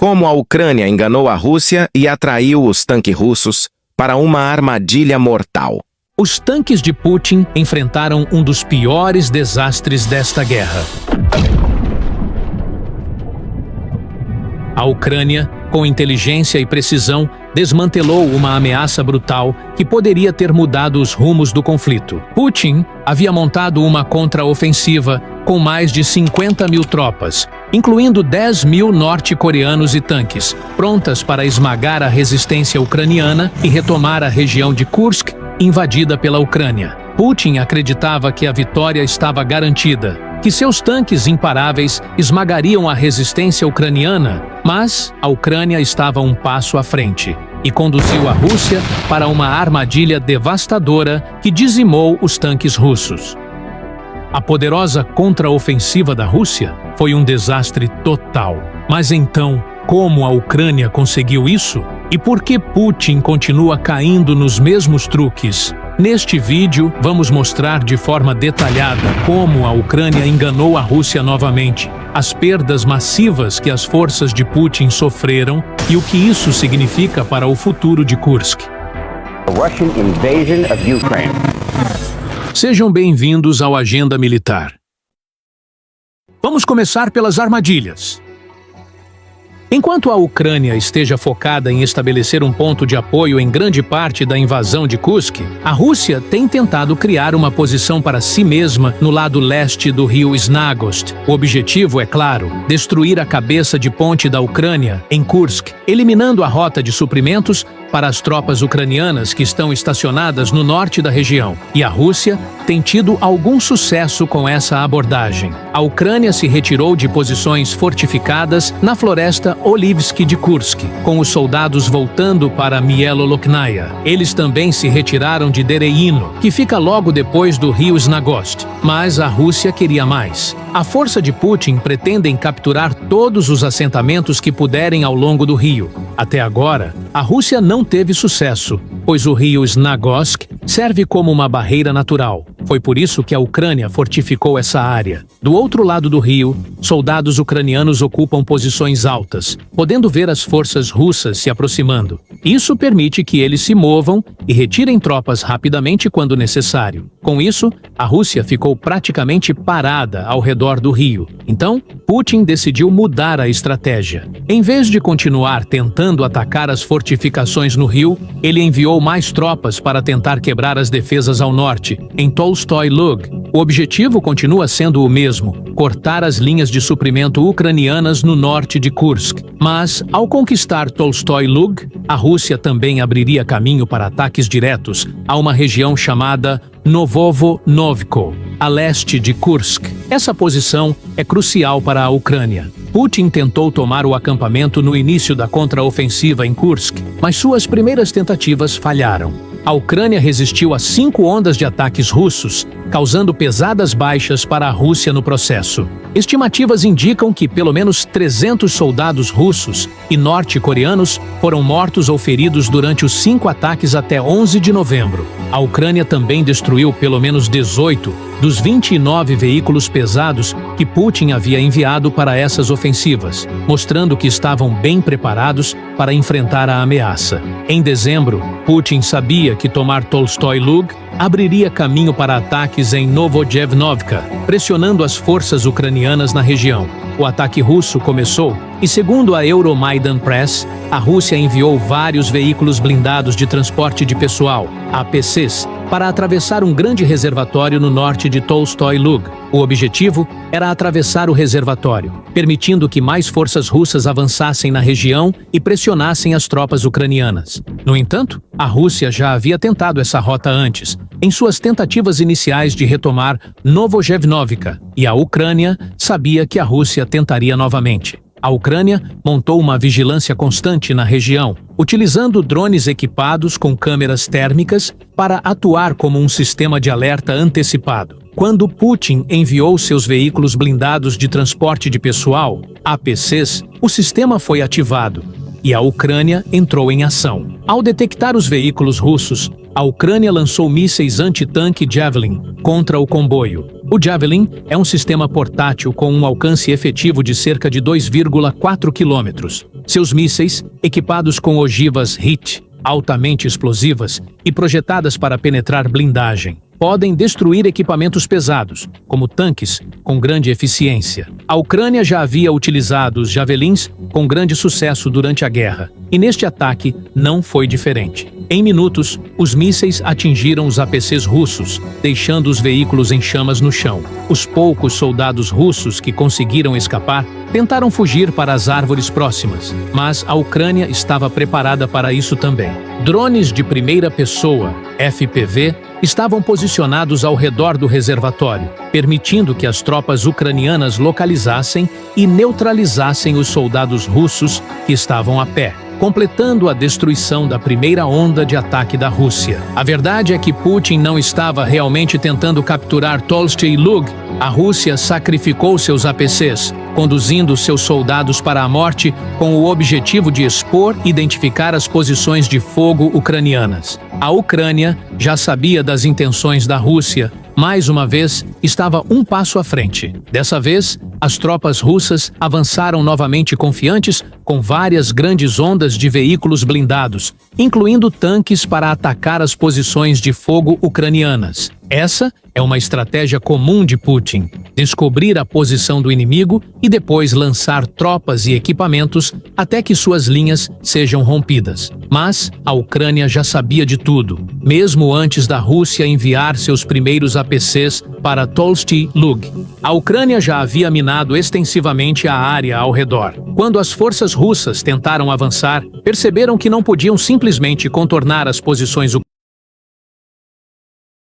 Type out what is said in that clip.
Como a Ucrânia enganou a Rússia e atraiu os tanques russos para uma armadilha mortal. Os tanques de Putin enfrentaram um dos piores desastres desta guerra. A Ucrânia, com inteligência e precisão, desmantelou uma ameaça brutal que poderia ter mudado os rumos do conflito. Putin havia montado uma contraofensiva com mais de 50 mil tropas, incluindo 10 mil norte-coreanos e tanques, prontas para esmagar a resistência ucraniana e retomar a região de Kursk, invadida pela Ucrânia. Putin acreditava que a vitória estava garantida, que seus tanques imparáveis esmagariam a resistência ucraniana, mas a Ucrânia estava um passo à frente e conduziu a Rússia para uma armadilha devastadora que dizimou os tanques russos. A poderosa contraofensiva da Rússia foi um desastre total. Mas então, como a Ucrânia conseguiu isso? E por que Putin continua caindo nos mesmos truques? Neste vídeo, vamos mostrar de forma detalhada como a Ucrânia enganou a Rússia novamente, as perdas massivas que as forças de Putin sofreram e o que isso significa para o futuro de Kursk. Russian invasion of Ukraine. Sejam bem-vindos ao Agenda Militar. Vamos começar pelas armadilhas. Enquanto a Ucrânia esteja focada em estabelecer um ponto de apoio em grande parte da invasão de Kursk, a Rússia tem tentado criar uma posição para si mesma no lado leste do rio Snagost. O objetivo, é claro, destruir a cabeça de ponte da Ucrânia em Kursk, eliminando a rota de suprimentos para as tropas ucranianas que estão estacionadas no norte da região. E a Rússia tem tido algum sucesso com essa abordagem. A Ucrânia se retirou de posições fortificadas na floresta Olivsky de Kursk, com os soldados voltando para Mieloloknaya. Eles também se retiraram de Dereino, que fica logo depois do rio Snagost. Mas a Rússia queria mais. A força de Putin pretendem capturar todos os assentamentos que puderem ao longo do rio. Até agora, a Rússia não teve sucesso, pois o rio Snagosk serve como uma barreira natural. Foi por isso que a Ucrânia fortificou essa área. Do outro lado do rio, soldados ucranianos ocupam posições altas, podendo ver as forças russas se aproximando. Isso permite que eles se movam e retirem tropas rapidamente quando necessário. Com isso, a Rússia ficou praticamente parada ao redor do rio. Então, Putin decidiu mudar a estratégia. Em vez de continuar tentando atacar as fortificações no rio, ele enviou mais tropas para tentar quebrar as defesas ao norte, em Tolstoy Lug. O objetivo continua sendo o mesmo: cortar as linhas de suprimento ucranianas no norte de Kursk. Mas, ao conquistar Tolstoy Lug, a Rússia também abriria caminho para ataques diretos a uma região chamada Novovo-Novko, a leste de Kursk. Essa posição é crucial para a Ucrânia. Putin tentou tomar o acampamento no início da contraofensiva em Kursk, mas suas primeiras tentativas falharam. A Ucrânia resistiu a 5 ondas de ataques russos, causando pesadas baixas para a Rússia no processo. Estimativas indicam que pelo menos 300 soldados russos e norte-coreanos foram mortos ou feridos durante os 5 ataques até 11 de novembro. A Ucrânia também destruiu pelo menos 18 dos 29 veículos pesados que Putin havia enviado para essas ofensivas, mostrando que estavam bem preparados para enfrentar a ameaça. Em dezembro, Putin sabia que tomar Tolstoy Lug abriria caminho para ataques em Novodevnovka, pressionando as forças ucranianas na região. O ataque russo começou e, segundo a Euromaidan Press, a Rússia enviou vários veículos blindados de transporte de pessoal, APCs, para atravessar um grande reservatório no norte de Tolstoy Lug. O objetivo era atravessar o reservatório, permitindo que mais forças russas avançassem na região e pressionassem as tropas ucranianas. No entanto, a Rússia já havia tentado essa rota antes, em suas tentativas iniciais de retomar Novojevnovka, e a Ucrânia sabia que a Rússia tentaria novamente. A Ucrânia montou uma vigilância constante na região, utilizando drones equipados com câmeras térmicas para atuar como um sistema de alerta antecipado. Quando Putin enviou seus veículos blindados de transporte de pessoal, APCs, o sistema foi ativado e a Ucrânia entrou em ação. Ao detectar os veículos russos, a Ucrânia lançou mísseis anti-tanque Javelin contra o comboio. O Javelin é um sistema portátil com um alcance efetivo de cerca de 2,4 quilômetros. Seus mísseis, equipados com ogivas HIT, altamente explosivas e projetadas para penetrar blindagem, podem destruir equipamentos pesados, como tanques, com grande eficiência. A Ucrânia já havia utilizado os Javelins com grande sucesso durante a guerra, e neste ataque não foi diferente. Em minutos, os mísseis atingiram os APCs russos, deixando os veículos em chamas no chão. Os poucos soldados russos que conseguiram escapar tentaram fugir para as árvores próximas, mas a Ucrânia estava preparada para isso também. Drones de primeira pessoa, FPV, estavam posicionados ao redor do reservatório, permitindo que as tropas ucranianas localizassem e neutralizassem os soldados russos que estavam a pé, completando a destruição da primeira onda de ataque da Rússia. A verdade é que Putin não estava realmente tentando capturar Tolstoy e Lug. A Rússia sacrificou seus APCs, conduzindo seus soldados para a morte com o objetivo de expor e identificar as posições de fogo ucranianas. A Ucrânia já sabia das intenções da Rússia. Mais uma vez, estava um passo à frente. Dessa vez, as tropas russas avançaram novamente confiantes, com várias grandes ondas de veículos blindados, incluindo tanques para atacar as posições de fogo ucranianas. Essa é uma estratégia comum de Putin: descobrir a posição do inimigo e depois lançar tropas e equipamentos até que suas linhas sejam rompidas. Mas a Ucrânia já sabia de tudo, mesmo antes da Rússia enviar seus primeiros APCs para Tolstoy Lug. A Ucrânia já havia minado extensivamente a área ao redor. Quando as forças russas tentaram avançar, perceberam que não podiam simplesmente contornar as posições ucranianas